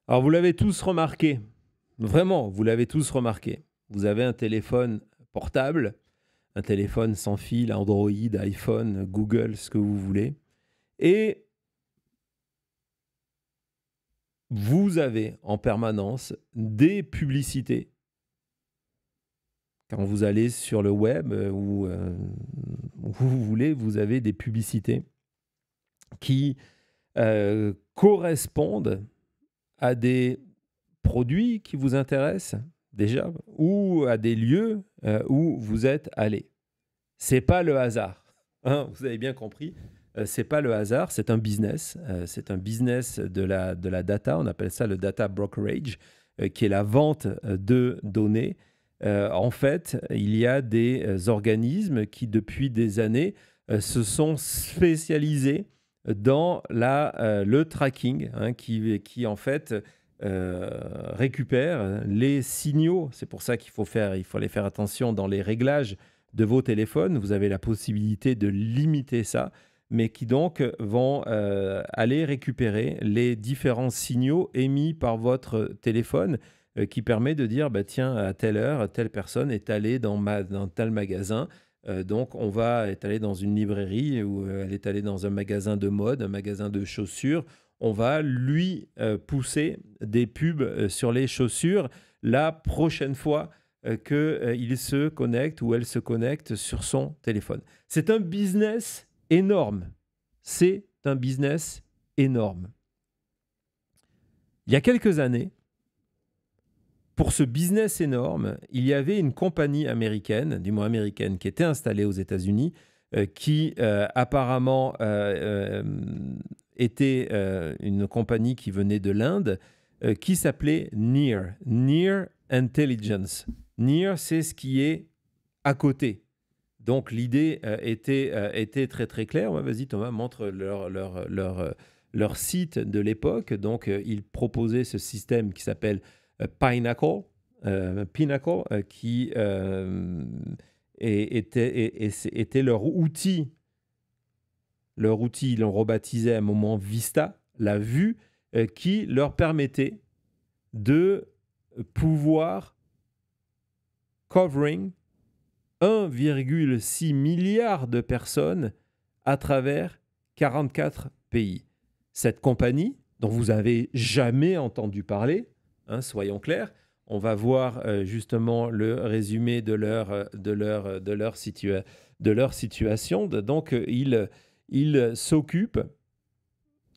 Alors, vous l'avez tous remarqué, vraiment, vous l'avez tous remarqué. Vous avez un téléphone portable, un téléphone sans fil, Android, iPhone, Google, ce que vous voulez. Et vous avez en permanence des publicités. Quand vous allez sur le web ou où vous voulez, vous avez des publicités qui correspondent à des produits qui vous intéressent déjà ou à des lieux où vous êtes allé. C'est pas le hasard, hein, vous avez bien compris. C'est pas le hasard, c'est un business. C'est un business de la data. On appelle ça le data brokerage, qui est la vente de données. En fait, il y a des organismes qui, depuis des années, se sont spécialisés dans le tracking, hein, qui en fait récupère les signaux. C'est pour ça il faut aller faire attention dans les réglages de vos téléphones. Vous avez la possibilité de limiter ça, mais qui donc vont aller récupérer les différents signaux émis par votre téléphone, qui permet de dire, bah, tiens, à telle heure, telle personne est allée dans tel magasin. Donc, on va est allé dans une librairie ou elle est allée dans un magasin de mode, un magasin de chaussures. On va lui pousser des pubs sur les chaussures la prochaine fois qu'il se connecte ou elle se connecte sur son téléphone. C'est un business énorme. C'est un business énorme. Il y a quelques années, pour ce business énorme, il y avait une compagnie américaine, du moins américaine, qui était installée aux États-Unis, qui apparemment était une compagnie qui venait de l'Inde, qui s'appelait Near Intelligence. Near, c'est ce qui est à côté. Donc l'idée était très très claire. Ouais, vas-y Thomas, montre leur site de l'époque. Donc ils proposaient ce système qui s'appelle Pinnacle, qui était leur outil. Leur outil, ils l'ont rebaptisé à un moment Vista, la vue, qui leur permettait de pouvoir covering 1,6 milliard de personnes à travers 44 pays. Cette compagnie, dont vous n'avez jamais entendu parler, hein, soyons clairs, on va voir justement le résumé de leur situation. Donc, ils s'occupent,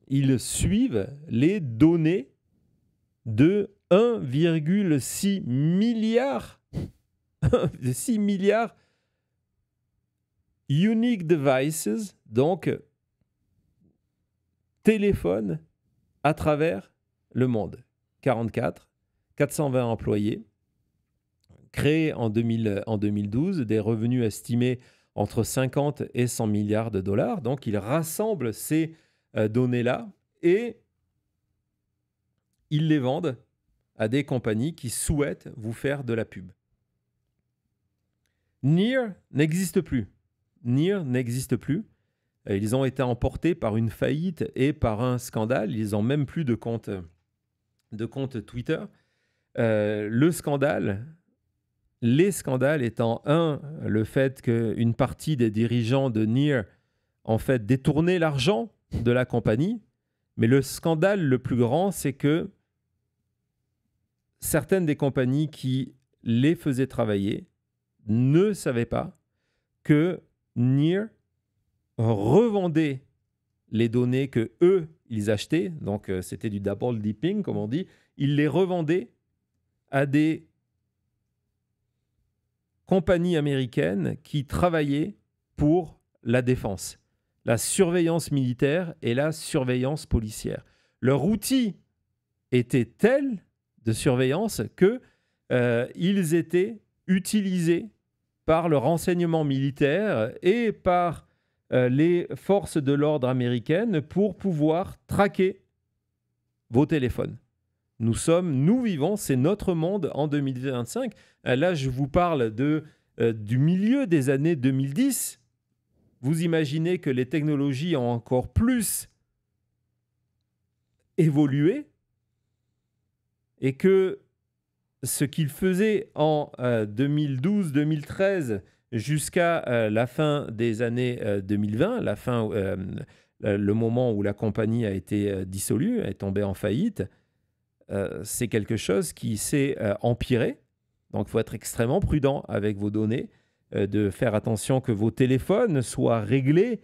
ils suivent les données de 1,6 milliard de 6 milliards unique devices, donc téléphones à travers le monde. 44, 420 employés, créés en 2012, des revenus estimés entre 50 et 100 milliards de dollars. Donc, ils rassemblent ces données-là et ils les vendent à des compagnies qui souhaitent vous faire de la pub. Near n'existe plus. Near n'existe plus. Ils ont été emportés par une faillite et par un scandale. Ils n'ont même plus de compte Twitter. Les scandales étant le fait qu'une partie des dirigeants de Near en fait détournaient l'argent de la compagnie. Mais le scandale le plus grand, c'est que certaines des compagnies qui les faisaient travailler ne savaient pas que Near revendait les données que eux ils achetaient, donc c'était du double dipping comme on dit, ils les revendaient à des compagnies américaines qui travaillaient pour la défense, la surveillance militaire et la surveillance policière. Leur outil était tel de surveillance que ils étaient utilisés par le renseignement militaire et par les forces de l'ordre américaines pour pouvoir traquer vos téléphones. Nous vivons, c'est notre monde en 2025. Là, je vous parle du milieu des années 2010. Vous imaginez que les technologies ont encore plus évolué. et que ce qu'il faisait en 2012-2013 jusqu'à la fin des années 2020, le moment où la compagnie a été dissolue, est tombée en faillite, c'est quelque chose qui s'est empiré. Donc, il faut être extrêmement prudent avec vos données, de faire attention que vos téléphones soient réglés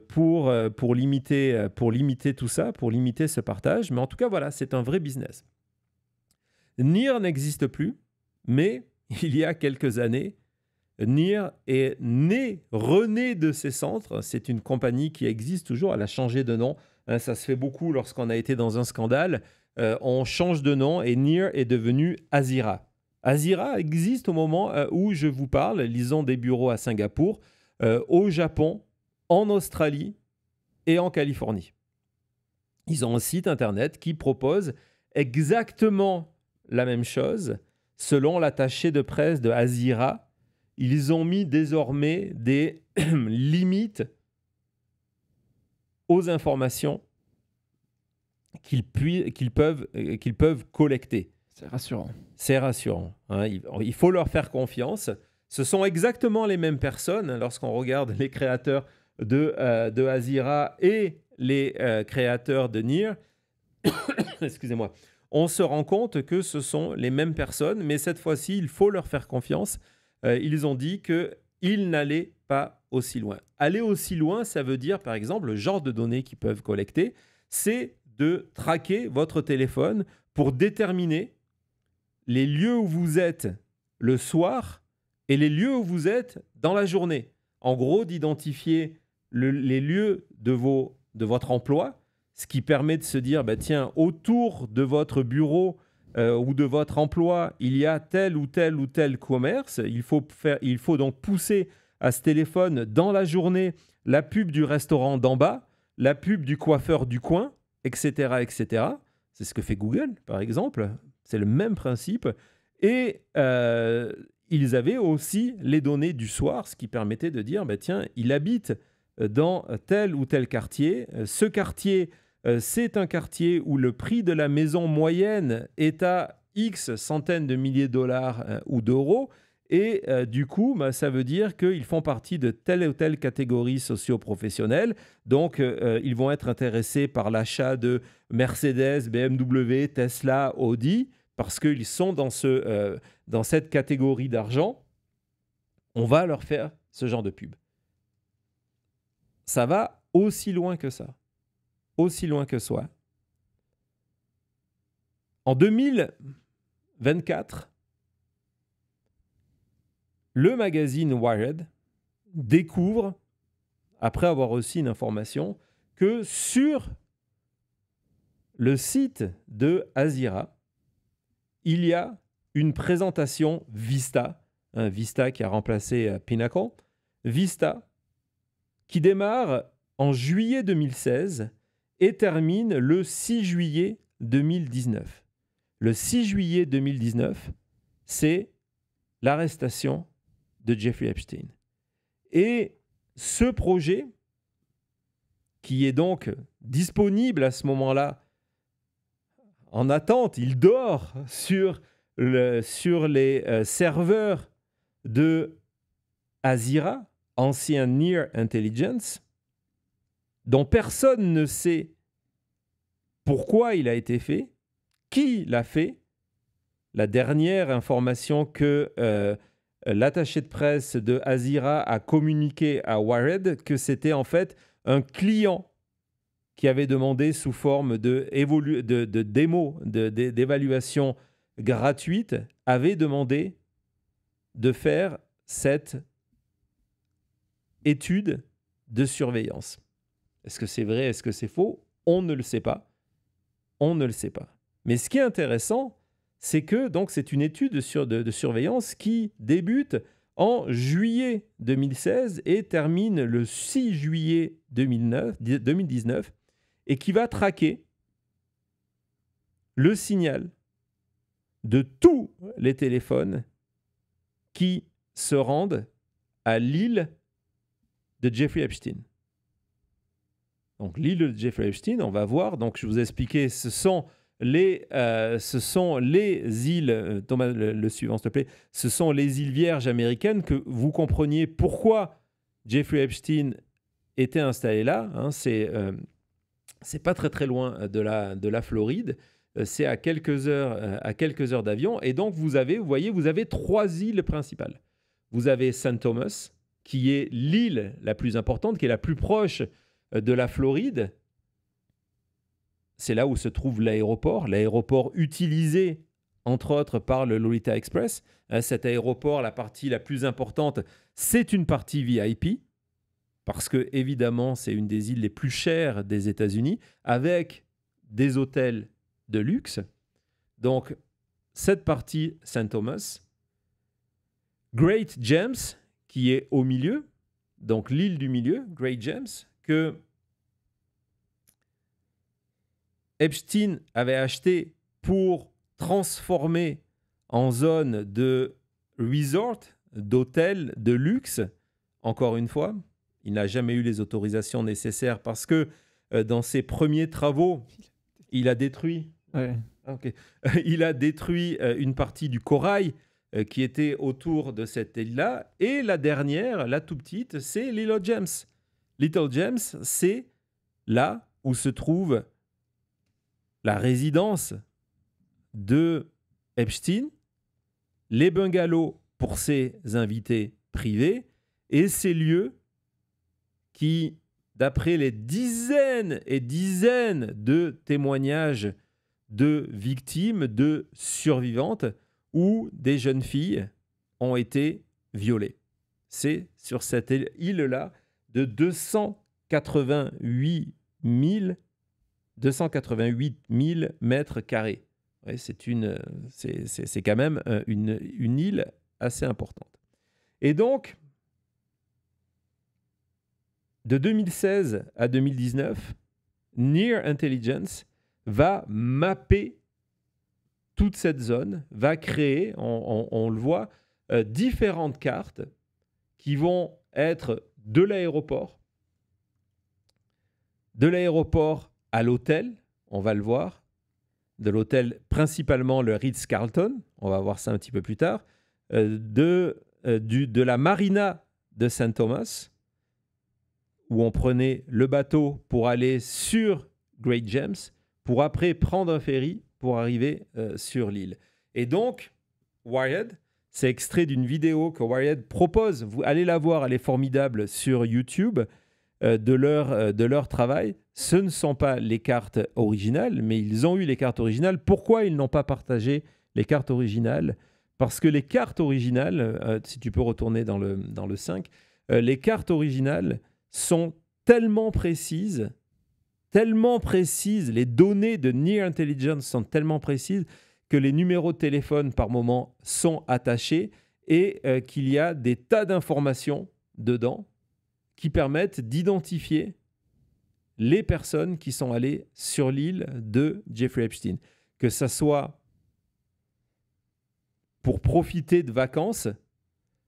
pour limiter tout ça, pour limiter ce partage. Mais en tout cas, voilà, c'est un vrai business. Near n'existe plus, mais il y a quelques années, Near est rené de ses centres. C'est une compagnie qui existe toujours, elle a changé de nom. Ça se fait beaucoup lorsqu'on a été dans un scandale. On change de nom et Near est devenu Azira. Azira existe au moment où je vous parle. Ils ont des bureaux à Singapour, au Japon, en Australie et en Californie. Ils ont un site internet qui propose exactement la même chose. Selon l'attaché de presse de Azira, ils ont mis désormais des limites aux informations qu'ils peuvent collecter. C'est rassurant. C'est rassurant. Hein. Il faut leur faire confiance. Ce sont exactement les mêmes personnes. Lorsqu'on regarde les créateurs de Azira et les créateurs de Near, excusez-moi, on se rend compte que ce sont les mêmes personnes, mais cette fois-ci, il faut leur faire confiance. Ils ont dit qu'ils n'allaient pas aussi loin. Aller aussi loin, ça veut dire, par exemple, le genre de données qu'ils peuvent collecter, c'est de traquer votre téléphone pour déterminer les lieux où vous êtes le soir et les lieux où vous êtes dans la journée. En gros, d'identifier les lieux de votre emploi, ce qui permet de se dire, tiens, autour de votre bureau ou de votre emploi, il y a tel ou tel ou tel commerce. Il faut donc pousser à ce téléphone dans la journée la pub du restaurant d'en bas, la pub du coiffeur du coin, etc., etc. C'est ce que fait Google, par exemple. C'est le même principe. Et ils avaient aussi les données du soir, ce qui permettait de dire, tiens, il habite dans tel ou tel quartier. Ce quartier, c'est un quartier où le prix de la maison moyenne est à X centaines de milliers de dollars ou d'euros. Et du coup, ça veut dire qu'ils font partie de telle ou telle catégorie socio-professionnelle. Donc, ils vont être intéressés par l'achat de Mercedes, BMW, Tesla, Audi, parce qu'ils sont dans cette catégorie d'argent. On va leur faire ce genre de pub. Ça va aussi loin que ça. Aussi loin que soi. En 2024, le magazine Wired découvre, après avoir reçu une information, que sur le site de Azira, il y a une présentation Vista, Vista qui a remplacé Pinnacle, Vista, qui démarre en juillet 2016 et termine le 6 juillet 2019. Le 6 juillet 2019, c'est l'arrestation de Jeffrey Epstein. Et ce projet, qui est donc disponible à ce moment-là, en attente, il dort sur les serveurs de Azira, ancien Near Intelligence, dont personne ne sait pourquoi il a été fait, qui l'a fait. La dernière information que l'attaché de presse de Azira a communiqué à Wired, que c'était en fait un client qui avait demandé sous forme de démo, d'évaluation gratuite, avait demandé de faire cette étude de surveillance. Est-ce que c'est vrai? Est-ce que c'est faux? On ne le sait pas. On ne le sait pas. Mais ce qui est intéressant, c'est que donc, c'est une étude de surveillance qui débute en juillet 2016 et termine le 6 juillet 2019 et qui va traquer le signal de tous les téléphones qui se rendent à l'île de Jeffrey Epstein. Donc l'île de Jeffrey Epstein, on va voir, donc je vous ai expliqué, ce sont ce sont les îles, Thomas, le suivant s'il te plaît, ce sont les îles Vierges américaines, que vous compreniez pourquoi Jeffrey Epstein était installé là. Hein, c'est pas très très loin de la Floride. C'est à quelques heures d'avion. Et donc, vous voyez, vous avez 3 îles principales. Vous avez St. Thomas, qui est l'île la plus importante, qui est la plus proche de la Floride. C'est là où se trouve l'aéroport utilisé, entre autres, par le Lolita Express. Cet aéroport, la partie la plus importante, c'est une partie VIP, parce que, évidemment, c'est une des îles les plus chères des États-Unis, avec des hôtels de luxe. Donc, cette partie St. Thomas. Great James, qui est au milieu, donc l'île du milieu, Great James, que Epstein avait acheté pour transformer en zone de resort, d'hôtel de luxe. Encore une fois, il n'a jamais eu les autorisations nécessaires parce que dans ses premiers travaux, il a détruit, il a détruit une partie du corail qui était autour de cette île-là. Et la dernière, la tout petite, c'est Little James. Little James, c'est là où se trouve la résidence de Epstein, les bungalows pour ses invités privés et ces lieux qui, d'après les dizaines et dizaines de témoignages de victimes, de survivantes, où des jeunes filles ont été violées. C'est sur cette île-là de 288 000 mètres carrés. Ouais, c'est quand même une île assez importante. Et donc, de 2016 à 2019, Near Intelligence va mapper toute cette zone, va créer, on le voit, différentes cartes qui vont être de l'aéroport à l'hôtel, on va le voir, de l'hôtel principalement le Ritz-Carlton, on va voir ça un petit peu plus tard, de la marina de St. Thomas, où on prenait le bateau pour aller sur Great James, pour après prendre un ferry pour arriver sur l'île. Et donc, Wired, c'est extrait d'une vidéo que Wired propose, vous allez la voir, elle est formidable, sur YouTube, de leur travail. Ce ne sont pas les cartes originales, mais ils ont eu les cartes originales. Pourquoi ils n'ont pas partagé les cartes originales? Parce que les cartes originales, si tu peux retourner dans le 5, les cartes originales sont tellement précises, les données de Near Intelligence sont tellement précises que les numéros de téléphone par moment sont attachés et qu'il y a des tas d'informations dedans qui permettent d'identifier les personnes qui sont allées sur l'île de Jeffrey Epstein. Que ça soit pour profiter de vacances,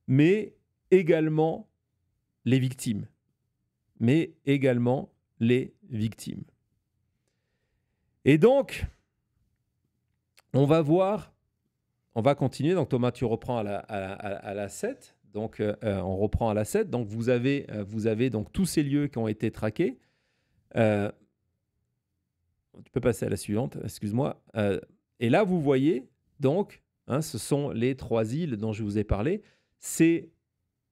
mais également les victimes. Et donc, on va continuer. Donc, Thomas, tu reprends à la 7. Donc, on reprend à la 7. Donc, vous avez donc tous ces lieux qui ont été traqués. Tu peux passer à la suivante, excuse-moi. Et là, vous voyez, donc, ce sont les 3 îles dont je vous ai parlé. Ces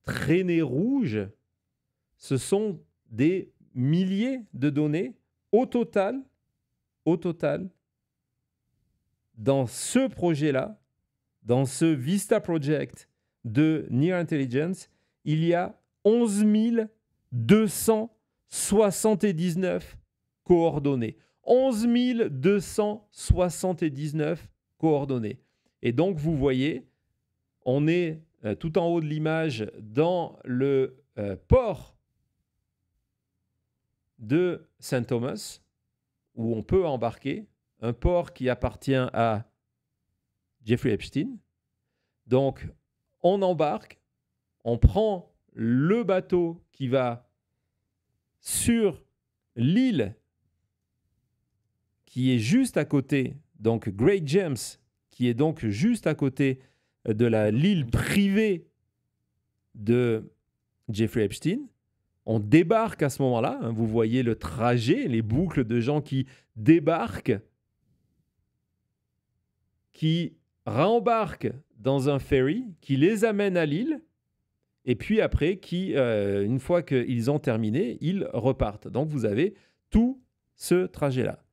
traînées rouges, ce sont des milliers de données au total, dans ce projet-là, dans ce Vista Project de Near Intelligence, il y a 11 279 coordonnées. 11 279 coordonnées. Et donc, vous voyez, on est tout en haut de l'image dans le port de St. Thomas, où on peut embarquer, un port qui appartient à Jeffrey Epstein. Donc, on embarque, on prend le bateau qui va sur l'île qui est juste à côté donc Great James, qui est donc juste à côté de l'île privée de Jeffrey Epstein. On débarque à ce moment-là. Hein, vous voyez le trajet, les boucles de gens qui débarquent, qui rembarquent dans un ferry, qui les amène à l'île, et puis après, une fois qu'ils ont terminé, ils repartent. Donc vous avez tout ce trajet-là.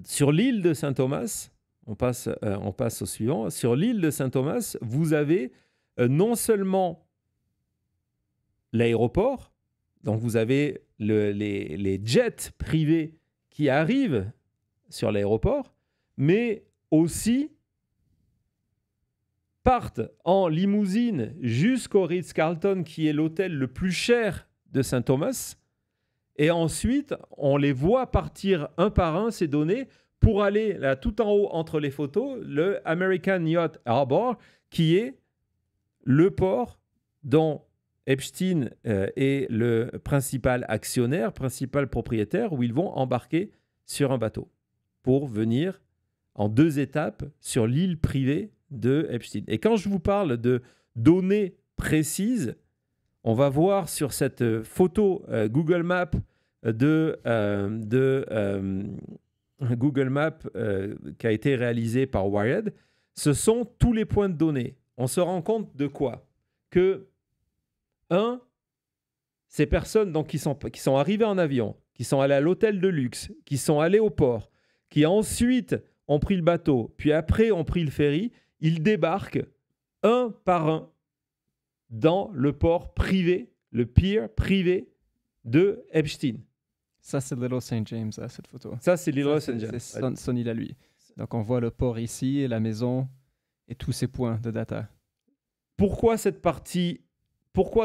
Sur l'île de Saint-Thomas, on passe au suivant. Sur l'île de Saint-Thomas, vous avez non seulement l'aéroport, donc vous avez les jets privés qui arrivent sur l'aéroport, mais aussi partent en limousine jusqu'au Ritz-Carlton, qui est l'hôtel le plus cher de Saint-Thomas. Et ensuite, on les voit partir un par un, ces données, pour aller là, tout en haut entre les photos, le American Yacht Harbor, qui est le port dont Epstein est le principal actionnaire, principal propriétaire, où ils vont embarquer sur un bateau pour venir en 2 étapes sur l'île privée de Epstein. Et quand je vous parle de données précises, on va voir sur cette photo Google Maps Google Maps qui a été réalisée par Wired, ce sont tous les points de données. On se rend compte de quoi? Que, ces personnes donc, qui sont arrivées en avion, qui sont allées à l'hôtel de luxe, qui sont allées au port, qui ensuite ont pris le bateau, puis après ont pris le ferry, ils débarquent un par un dans le port privé, le pier privé de Epstein. Ça, c'est Little St. James, cette photo. Ça, c'est Little St. James. C'est son île à lui. Donc, on voit le port ici, la maison et tous ces points de data. Pourquoi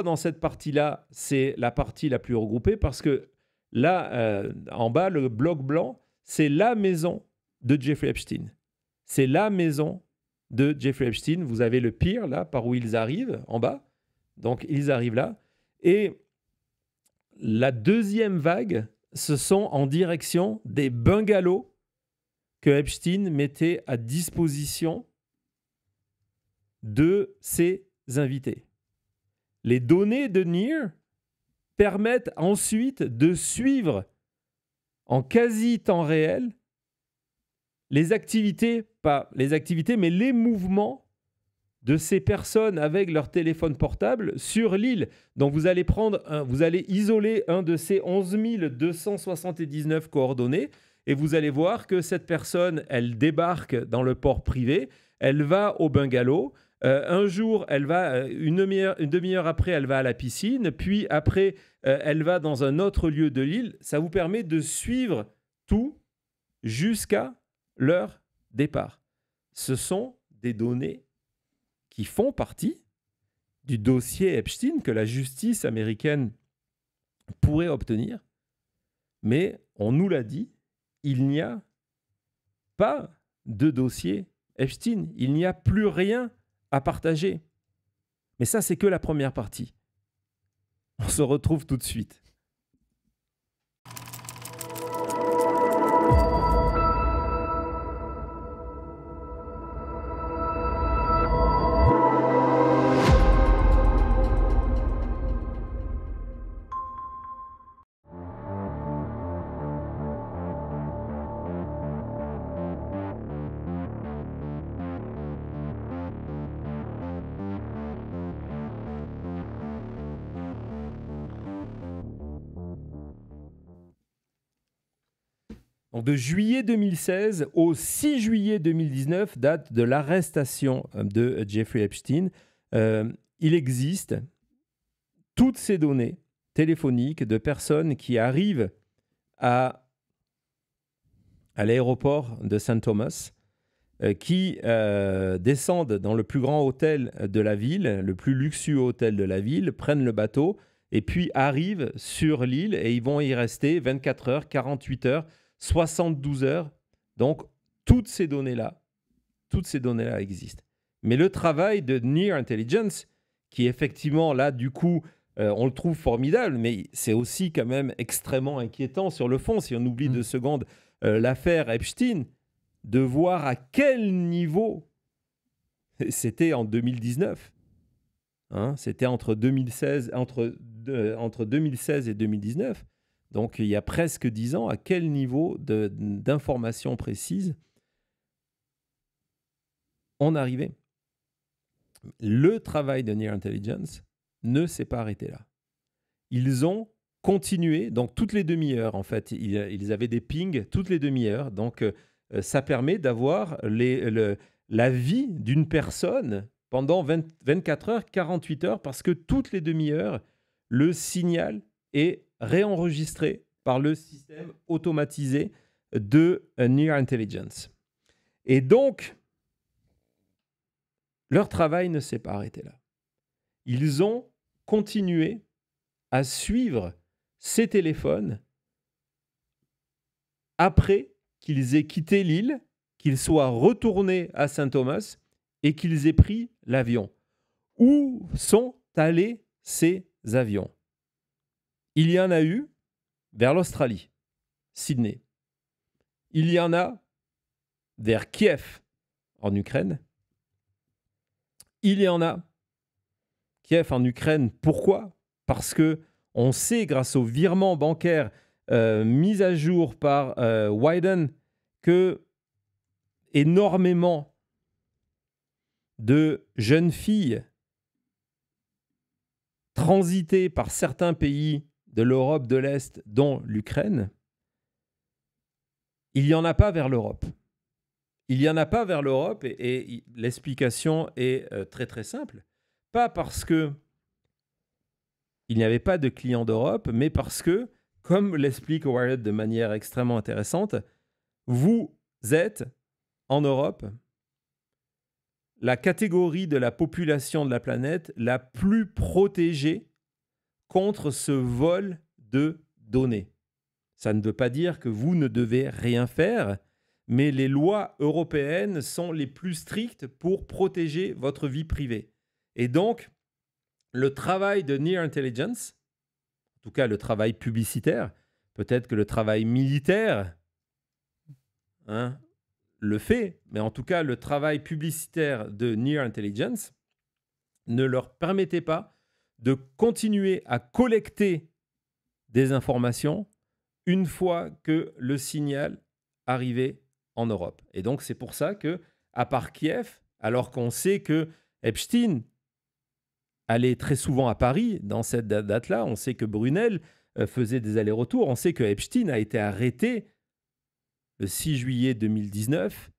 dans cette partie-là, c'est la partie la plus regroupée? Parce que là, en bas, le bloc blanc, c'est la maison de Jeffrey Epstein. C'est la maison de Jeffrey Epstein. Vous avez le pier, là, par où ils arrivent, en bas. Donc, ils arrivent là. Et la deuxième vague, ce sont en direction des bungalows que Epstein mettait à disposition de ses invités. Les données de NIR permettent ensuite de suivre en quasi temps réel les activités, pas les activités, mais les mouvements de ces personnes avec leur téléphone portable sur l'île. Donc vous allez isoler un de ces 11 279 coordonnées et vous allez voir que cette personne, elle débarque dans le port privé, elle va au bungalow. Un jour, elle va une demi-heure après, elle va à la piscine, puis après, elle va dans un autre lieu de l'île. Ça vous permet de suivre tout jusqu'à leur départ. Ce sont des données qui font partie du dossier Epstein que la justice américaine pourrait obtenir, mais on nous l'a dit, il n'y a pas de dossier Epstein. Il n'y a plus rien à partager. Mais ça, c'est que la première partie. On se retrouve tout de suite. Donc de juillet 2016 au 6 juillet 2019, date de l'arrestation de Jeffrey Epstein, il existe toutes ces données téléphoniques de personnes qui arrivent à l'aéroport de St. Thomas, qui descendent dans le plus grand hôtel de la ville, le plus luxueux hôtel de la ville, prennent le bateau et puis arrivent sur l'île et ils vont y rester 24 heures, 48 heures, 72 heures. Donc, toutes ces données-là existent. Mais le travail de Near Intelligence, qui effectivement, là, du coup, on le trouve formidable, mais c'est aussi quand même extrêmement inquiétant sur le fond. Si on oublie 2 secondes l'affaire Epstein, de voir à quel niveau, c'était en 2019, hein, c'était entre 2016 et 2019, donc il y a presque 10 ans, à quel niveau d'informations précises on arrivait. Le travail de Near Intelligence ne s'est pas arrêté là. Ils ont continué, donc toutes les demi-heures, en fait, ils avaient des pings toutes les demi-heures, donc ça permet d'avoir la vie d'une personne pendant 24 heures, 48 heures, parce que toutes les demi-heures, le signal est réenregistré par le système automatisé de Near Intelligence. Et donc, leur travail ne s'est pas arrêté là. Ils ont continué à suivre ces téléphones après qu'ils aient quitté l'île, qu'ils soient retournés à Saint-Thomas et qu'ils aient pris l'avion. Où sont allés ces avions? Il y en a eu vers l'Australie, Sydney. Il y en a vers Kiev, en Ukraine. Il y en a Kiev en Ukraine. Pourquoi? Parce que on sait, grâce aux virements bancaires mis à jour par Wyden, que énormément de jeunes filles transitées par certains pays de l'Europe de l'Est, dont l'Ukraine, il n'y en a pas vers l'Europe. Il n'y en a pas vers l'Europe et l'explication est très très simple. Pas parce que il n'y avait pas de clients d'Europe, mais parce que, comme l'explique Wired de manière extrêmement intéressante, vous êtes en Europe la catégorie de la population de la planète la plus protégée contre ce vol de données. Ça ne veut pas dire que vous ne devez rien faire, mais les lois européennes sont les plus strictes pour protéger votre vie privée. Et donc, le travail de Near Intelligence, en tout cas le travail publicitaire, peut-être que le travail militaire le fait, mais en tout cas le travail publicitaire de Near Intelligence ne leur permettait pas de continuer à collecter des informations une fois que le signal arrivait en Europe. Et donc c'est pour ça que, à part Kiev, alors qu'on sait que Epstein allait très souvent à Paris dans cette date-là, on sait que Brunel faisait des allers-retours, on sait que Epstein a été arrêté le 6 juillet 2019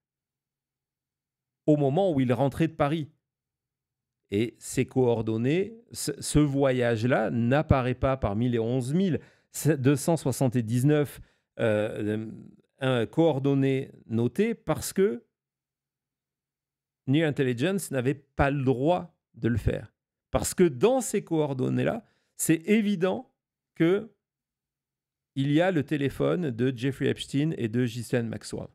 au moment où il rentrait de Paris. Et ces coordonnées, ce voyage-là n'apparaît pas parmi les 11 279 coordonnées notées parce que Near Intelligence n'avait pas le droit de le faire. Parce que dans ces coordonnées-là, c'est évident qu'il y a le téléphone de Jeffrey Epstein et de Ghislaine Maxwell.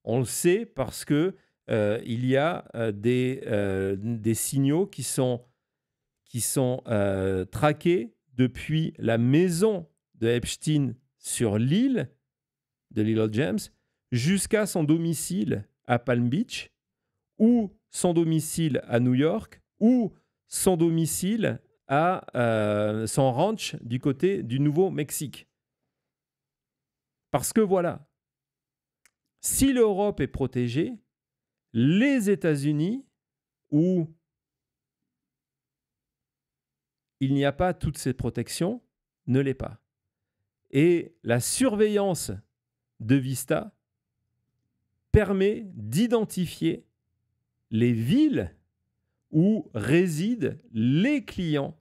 On le sait parce que il y a des signaux qui sont traqués depuis la maison de Epstein sur l'île de Little James jusqu'à son domicile à Palm Beach ou son domicile à New York ou son domicile à son ranch du côté du Nouveau-Mexique. Parce que voilà, si l'Europe est protégée, les États-Unis, où il n'y a pas toutes ces protections, ne l'est pas. Et la surveillance de Vista permet d'identifier les villes où résident les clients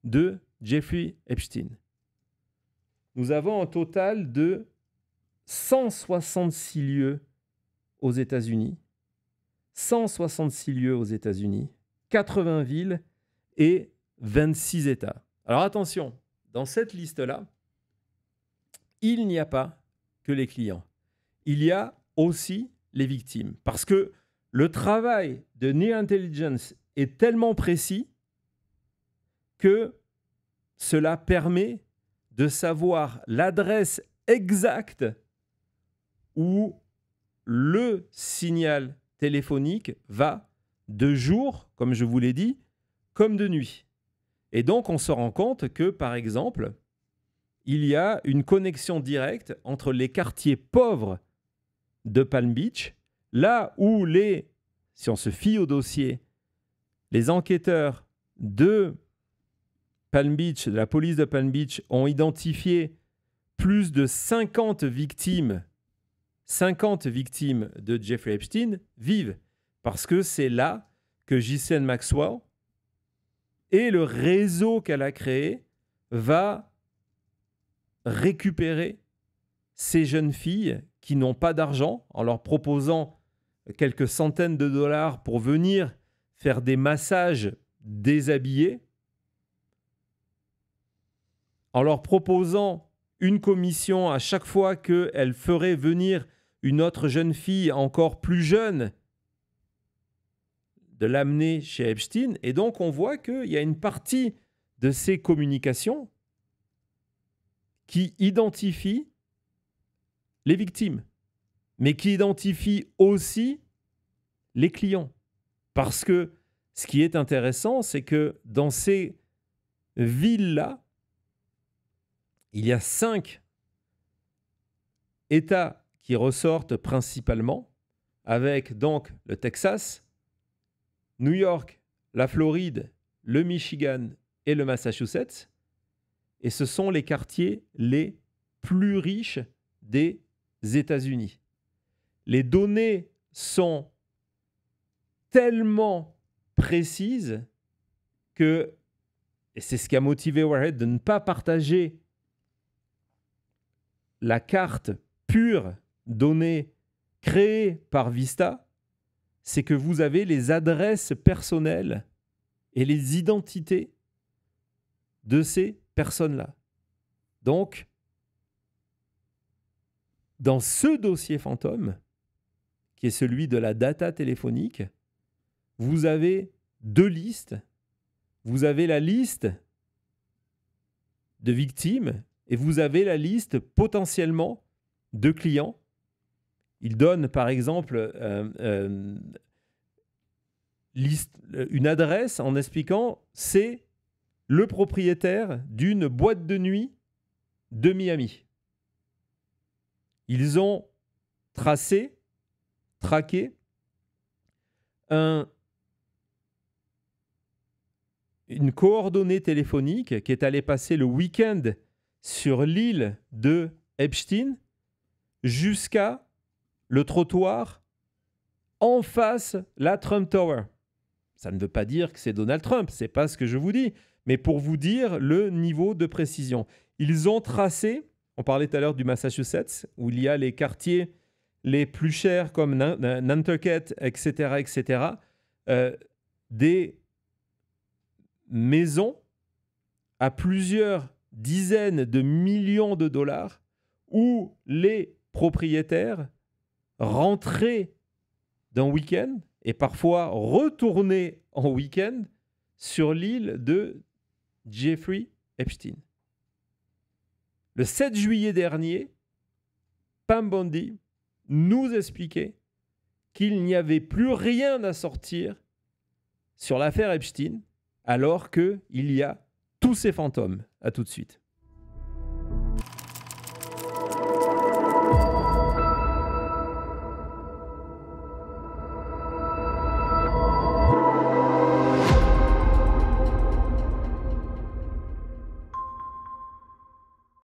de Jeffrey Epstein. Nous avons un total de 166 lieux aux États-Unis, 166 lieux aux États-Unis, 80 villes et 26 États. Alors attention, dans cette liste-là, il n'y a pas que les clients. Il y a aussi les victimes. Parce que le travail de Near Intelligence est tellement précis que cela permet de savoir l'adresse exacte où le signal téléphonique va de jour, comme je vous l'ai dit, comme de nuit. Et donc, on se rend compte que, par exemple, il y a une connexion directe entre les quartiers pauvres de Palm Beach, là où si on se fie au dossier, les enquêteurs de Palm Beach, de la police de Palm Beach, ont identifié plus de 50 victimes de Jeffrey Epstein vivent. Parce que c'est là que Ghislaine Maxwell et le réseau qu'elle a créé va récupérer ces jeunes filles qui n'ont pas d'argent en leur proposant quelques centaines de dollars pour venir faire des massages déshabillés, en leur proposant une commission à chaque fois qu'elle ferait venir une autre jeune fille encore plus jeune, de l'amener chez Epstein. Et donc, on voit qu'il y a une partie de ces communications qui identifie les victimes, mais qui identifie aussi les clients. Parce que ce qui est intéressant, c'est que dans ces villes-là, il y a 5 États qui ressortent principalement, avec donc le Texas, New York, la Floride, le Michigan et le Massachusetts. Et ce sont les quartiers les plus riches des États-Unis. Les données sont tellement précises que, et c'est ce qui a motivé Warhead de ne pas partager la carte pure donnée créée par Vista, c'est que vous avez les adresses personnelles et les identités de ces personnes-là. Donc, dans ce dossier fantôme, qui est celui de la data téléphonique, vous avez 2 listes. Vous avez la liste de victimes et vous avez la liste potentiellement de clients. Il donne par exemple une adresse en expliquant c'est le propriétaire d'une boîte de nuit de Miami. Ils ont traqué une coordonnée téléphonique qui est allée passer le week-end sur l'île de Epstein jusqu'à le trottoir en face la Trump Tower. Ça ne veut pas dire que c'est Donald Trump, c'est pas ce que je vous dis, mais pour vous dire le niveau de précision. Ils ont tracé, on parlait tout à l'heure du Massachusetts, où il y a les quartiers les plus chers comme Nantucket, etc., des maisons à plusieurs dizaines de millions de dollars où les propriétaires rentraient d'un week-end et parfois retournaient en week-end sur l'île de Jeffrey Epstein. Le 7 juillet dernier, Pam Bondi nous expliquait qu'il n'y avait plus rien à sortir sur l'affaire Epstein alors qu'il y a tous ces fantômes. À tout de suite.